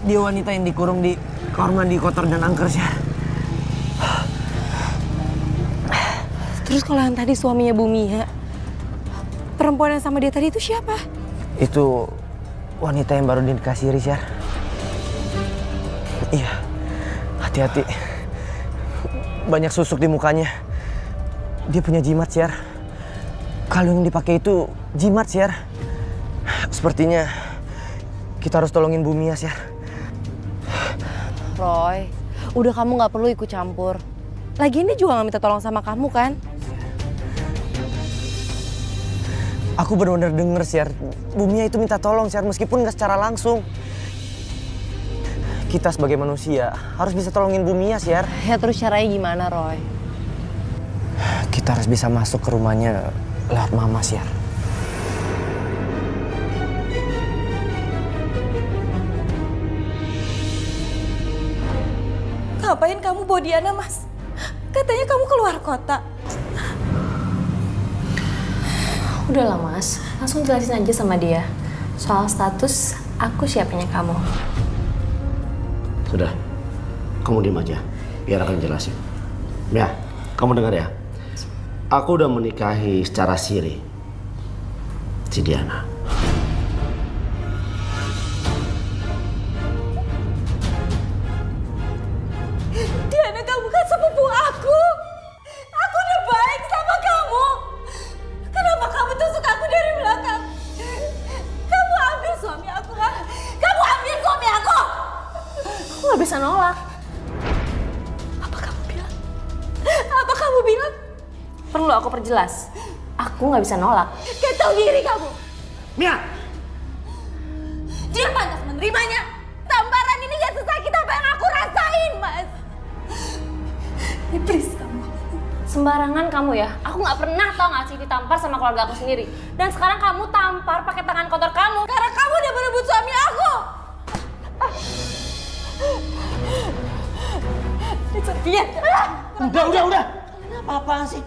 Dia wanita yang dikurung di kamar mandi kotor dan angker, Syar. Terus kalau yang tadi suaminya Bu Mia, perempuan yang sama dia tadi itu siapa? Itu wanita yang baru dinikahi, Syar. Iya, hati-hati. Banyak susuk di mukanya. Dia punya jimat, Syar. Kalung yang dipakai itu jimat, Syar. Sepertinya kita harus tolongin Bu Mia, Syar. Roy, udah kamu gak perlu ikut campur. Lagian dia juga gak minta tolong sama kamu kan? Aku benar-benar denger, Syar. Bu Mia itu minta tolong, Syar, meskipun gak secara langsung. Kita sebagai manusia harus bisa tolongin Bu Mia, Syar. Ya terus caranya gimana, Roy? Kita harus bisa masuk ke rumahnya lewat Mama, Syar. Ngapain kamu bawa Diana, Mas? Katanya kamu keluar kota. Udahlah Mas, langsung jelasin aja sama dia. Soal status, aku siapnya kamu. Sudah, kamu diam aja, biar akan jelasin. Ya, kamu dengar ya. Aku udah menikahi secara siri si Diana. Diana, kamu kan sepupu aku. Aku udah baik sama kamu. Kenapa kamu tusuk aku dari belakang? Kamu ambil suami aku, ha? Kamu ambil suami aku! Aku gak bisa nolak. Apa kamu bilang? Apa kamu bilang? Perlu aku perjelas. Aku gak bisa nolak. Gak tahu diri kamu. Mia! Dia pantas menerimanya. Tamparan ini gak sesakit apa yang aku rasain, Mas. Iblis kamu. Sembarangan kamu ya. Aku gak pernah tau gak sih ditampar sama keluarga aku sendiri. Dan sekarang kamu tampar pakai tangan kotor kamu. Karena kamu udah merebut suami aku. Dia. Udah. Apa-apaan sih?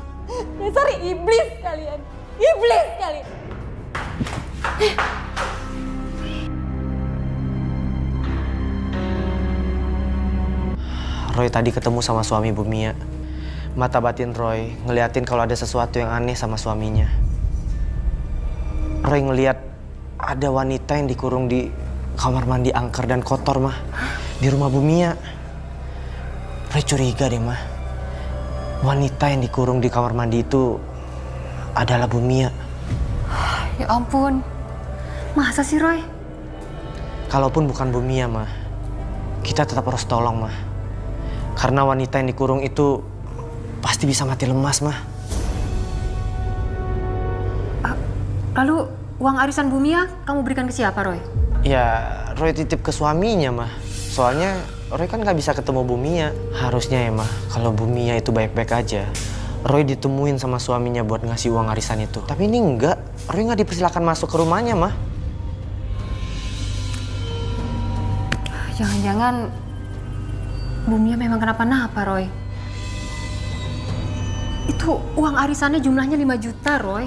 Dasar iblis kalian. Iblis kalian. Roy tadi ketemu sama suami Bu Mia. Mata batin Roy ngeliatin kalau ada sesuatu yang aneh sama suaminya. Roy ngeliat ada wanita yang dikurung di kamar mandi angker dan kotor, mah. Di rumah Bu Mia. Roy curiga deh, mah. Wanita yang dikurung di kamar mandi itu adalah Bu Mia. Ya ampun, masa sih Roy? Kalaupun bukan Bu Mia, mah, kita tetap harus tolong, mah. Karena wanita yang dikurung itu pasti bisa mati lemas, mah. Lalu uang arisan Bumia kamu berikan ke siapa, Roy? Ya, Roy titip ke suaminya, mah. Soalnya Roy kan gak bisa ketemu Bu Mia. Harusnya ya, mah, kalau Bu Mia itu baik-baik aja, Roy ditemuin sama suaminya buat ngasih uang arisan itu. Tapi ini enggak. Roy gak dipersilakan masuk ke rumahnya, mah. Jangan-jangan Bumia memang kenapa-napa, Roy. Itu uang arisannya jumlahnya 5 juta, Roy.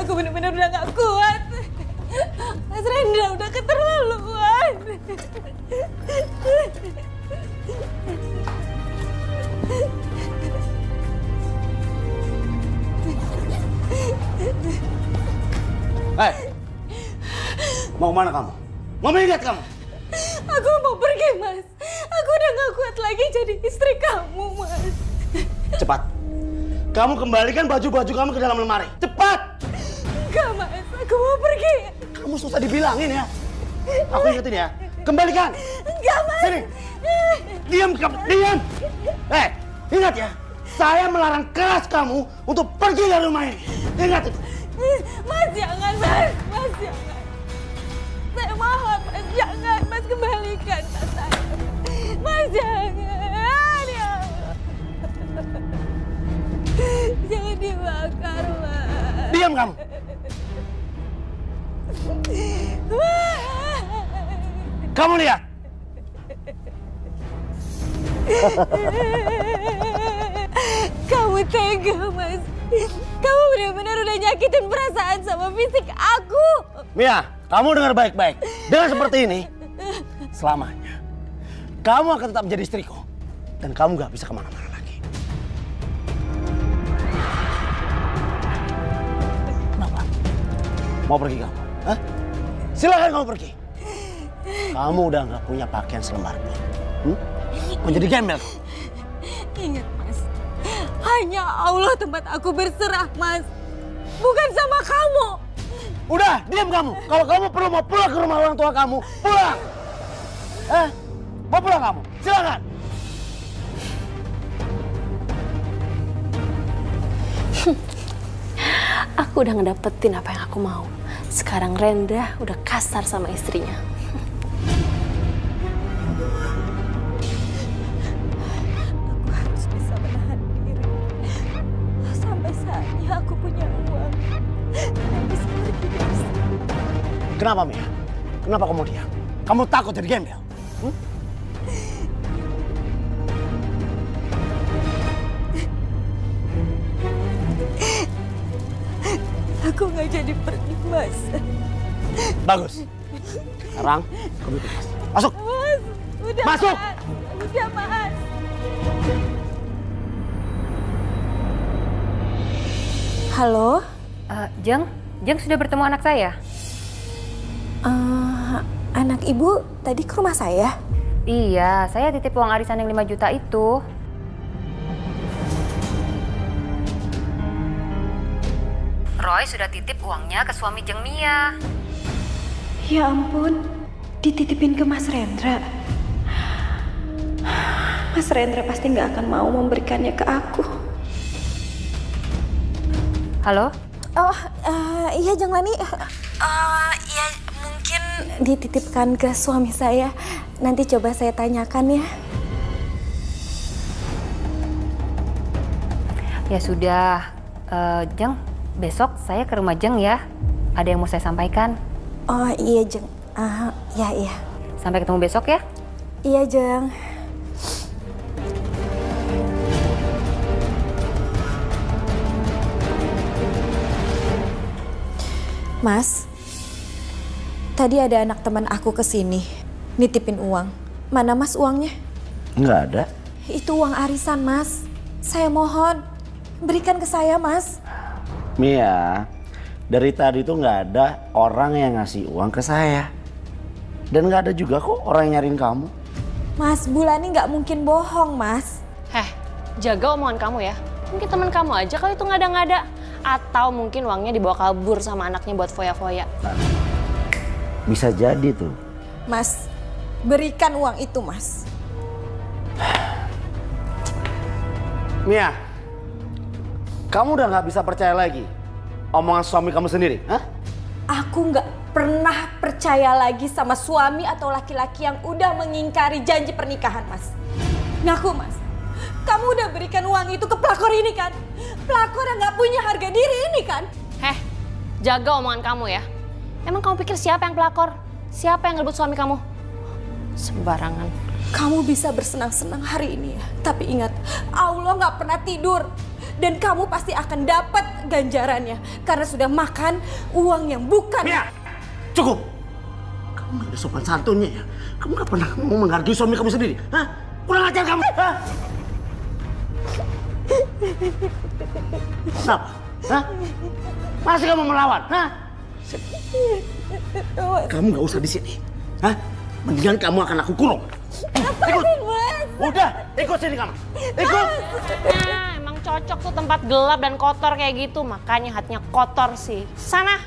Aku benar-benar udah gak kuat. Mas Rendra udah keterlaluan. Hei, mau kemana kamu? Mau melihat kamu? Aku mau pergi, Mas. Aku udah gak kuat lagi jadi istri kamu, Mas. Cepat. Kamu kembalikan baju-baju kamu ke dalam lemari. Cepat! Enggak, Mas. Aku mau pergi. Kamu susah dibilangin ya. Aku ingetin ya. Kembalikan. Enggak, Mas. Sini. Diam kamu. Diam. Ingat ya. Saya melarang keras kamu untuk pergi dari rumah ini. Ingat itu. Mas, jangan, Mas. Mas, jangan. Saya mohon, Mas. Jangan, Mas. Kembalikan tas saya. Mas, jangan. Ya. Jangan dibakar, Mas. Diam kamu. Kamu lihat. Kamu tega, Mas. Kamu benar-benar udah nyakitin perasaan sama fisik aku. Mia, kamu dengar baik-baik. Dengan seperti ini, selamanya kamu akan tetap menjadi istriku. Dan kamu gak bisa kemana-mana lagi. Kenapa? Mau pergi kamu? Hah? Silakan kamu pergi. Kamu udah gak punya pakaian selembar pun. Mau jadi gembel? Ingat, Mas. Hanya Allah tempat aku berserah, Mas. Bukan sama kamu. Udah, diam kamu. Kalau kamu perlu mau pulang ke rumah orang tua kamu, pulang. Mau pulang kamu? Silakan. Aku udah ngedapetin apa yang aku mau. Sekarang Rendra udah kasar sama istrinya. Aku harus bisa menahan diri. Sampai saatnya aku punya uang. Dan bisa pergi dari sini. Kenapa, Mia? Kenapa kamu diam? Kamu takut jadi gembel? Aku nggak jadi pergi, Mas. Bagus. Sekarang kamu bebas. Masuk. Mas, udah. Masuk! Mas. Udah, Mas. Halo? Jeng sudah bertemu anak saya? Anak ibu tadi ke rumah saya? Iya, saya titip uang arisan yang 5 juta itu. Roy sudah titip uangnya ke suami Jeng Mia. Ya ampun, dititipin ke Mas Rendra. Mas Rendra pasti nggak akan mau memberikannya ke aku. Halo? Oh, iya Jeng Lani. Ya mungkin dititipkan ke suami saya. Nanti coba saya tanyakan ya. Ya sudah, Jeng, besok saya ke rumah Jeng ya. Ada yang mau saya sampaikan. Oh iya Jeng. Iya. Sampai ketemu besok ya. Iya Jeng. Mas, tadi ada anak teman aku kesini, nitipin uang. Mana Mas uangnya? Nggak ada. Itu uang arisan Mas. Saya mohon, berikan ke saya Mas. Mia, dari tadi tuh nggak ada orang yang ngasih uang ke saya. Dan nggak ada juga kok orang yang nyariin kamu. Mas, Bulani nggak mungkin bohong Mas. Jaga omongan kamu ya. Mungkin teman kamu aja kali itu ngada-ngada. Atau mungkin uangnya dibawa kabur sama anaknya buat foya-foya. Bisa jadi tuh. Mas, berikan uang itu Mas. Mia, kamu udah nggak bisa percaya lagi omongan suami kamu sendiri, hah? Aku nggak pernah percaya lagi sama suami atau laki-laki yang udah mengingkari janji pernikahan Mas. Ngaku Mas, kamu udah berikan uang itu ke pelakor ini kan? Pelakor yang nggak punya harga diri ini kan? Jaga omongan kamu ya. Emang kamu pikir siapa yang pelakor? Siapa yang ngerebut suami kamu? Sembarangan. Kamu bisa bersenang-senang hari ini ya. Tapi ingat, Allah nggak pernah tidur. Dan kamu pasti akan dapat ganjarannya. Karena sudah makan uang yang bukan. Mia, cukup. Kamu nggak ada sopan santunnya ya. Kamu nggak pernah mau menghargai suami kamu sendiri, hah? Kurang ajar kamu, hah? Kenapa? Hah? Masih kamu melawan, hah? Kamu nggak usah di sini, hah? Mendingan kamu akan aku kurung. Ikut. Udah, ikut sini kamu. Ikut. Nah, emang cocok tuh tempat gelap dan kotor kayak gitu. Makanya hatinya kotor sih. Sana.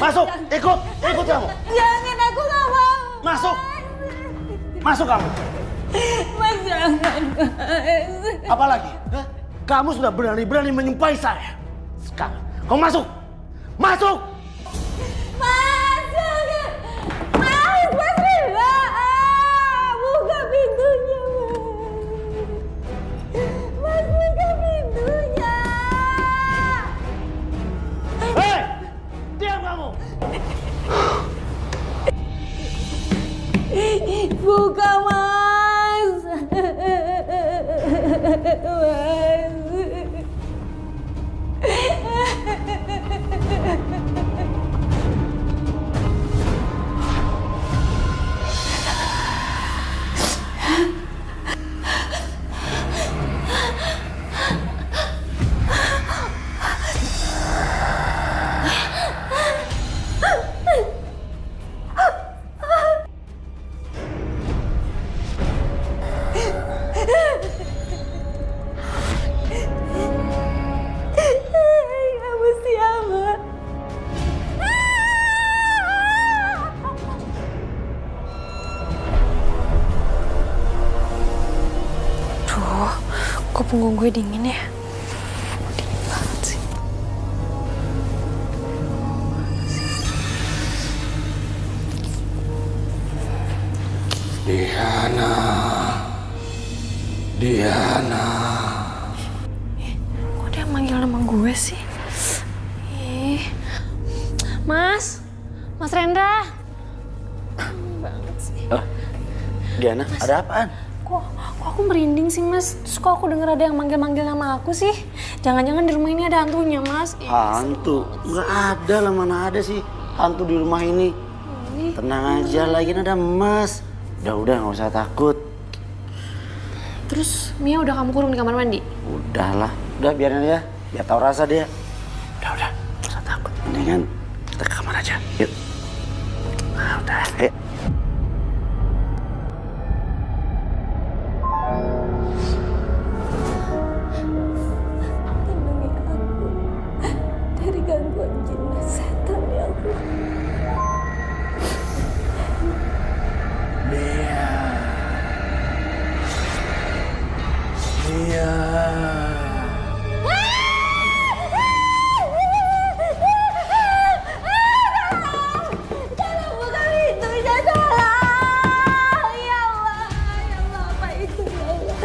Masuk, ikut kamu. Jangan, aku nggak mau. Masuk. Masuk kamu. Mas, jangan, Mas. Apalagi? Hah? Kamu sudah berani-berani menyumpahi saya. Sekarang, kamu masuk. Masuk. Mas, jangan. Mas Rila. Buka pintunya, Mas. Mas, buka pintunya. Hei, diam kamu. Buka, Mas. Kamu siapa? Duh, kok punggung gue dingin ya? Dingin banget sih. Diana. Diana. Kok dia manggil nama gue sih? Ih, Mas Rendra. Banget sih. Diana, ada apaan? Kok aku merinding sih, Mas? Terus kok aku denger ada yang manggil-manggil nama aku sih? Jangan-jangan di rumah ini ada hantunya, Mas? Ih, Hantu? Nggak ada lah, mana ada sih hantu di rumah ini. Tenang aja, lagian ada emas. Udah, nggak usah takut. Terus Mia udah kamu kurung di kamar mandi? Udahlah, udah biarin aja, biar tahu rasa dia. Udah, nggak usah takut. Mendingan kita ke kamar aja, yuk. Nah, udah, ayo. Lindungi aku dari gangguan jin dan setan ya Allah. Jangan buka pintunya, tolong. Ya Allah, apa itu ya Allah?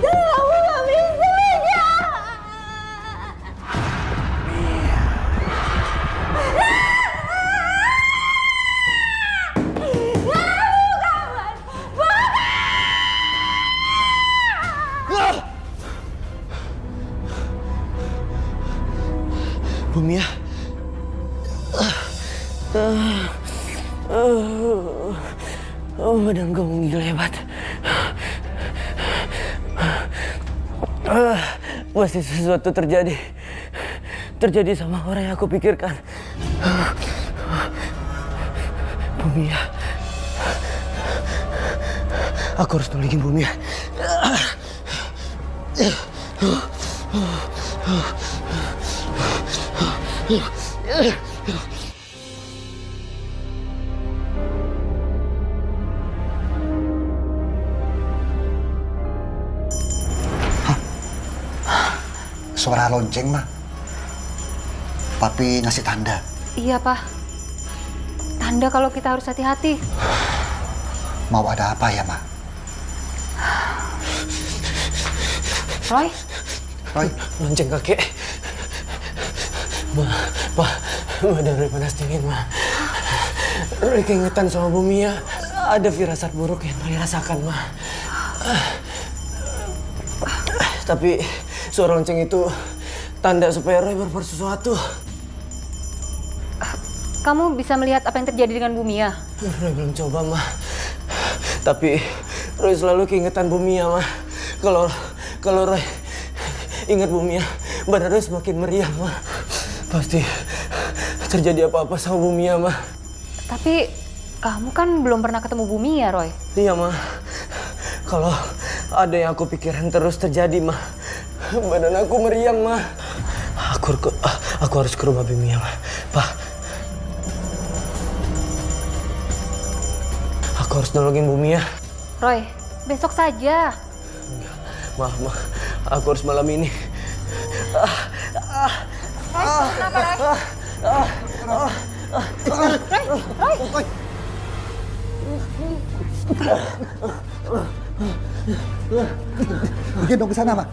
Jangan buka pintunya. Bu Mia. Badan gue menggigil hebat. Pasti sesuatu terjadi. Terjadi sama orang yang aku pikirkan. Bu Mia. Aku harus nolongin Bu Mia. Suara lonceng, mah. Papi ngasih tanda. Iya, Pak. Tanda kalau kita harus hati-hati. Mau ada apa ya, mah? Roy? Roy, Lonceng kakek. Ma, badan Roy panas dingin, Ma. Roy keingetan sama Bu Mia. Ada firasat buruk yang Roy rasakan, Ma. Tapi suara lonceng itu tanda supaya Roy berbuat sesuatu. Kamu bisa melihat apa yang terjadi dengan Bu Mia? Roy belum coba, Ma. Tapi Roy selalu keingetan Bu Mia, Ma. Kalau Roy ingat Bu Mia, badan Roy semakin meriah, Ma. Pasti terjadi apa-apa sama Bu Mia, Ma. Tapi kamu kan belum pernah ketemu Bu Mia, Roy. Iya, Ma. Kalau ada yang aku pikiran terus terjadi, Ma. Badan aku meriang, Ma. Aku harus ke rumah Bu Mia, Ma. Pak. Aku harus nolongin Bu Mia. Roy, besok saja. Ma. Aku harus malam ini. Bikin dong ke sana, mah.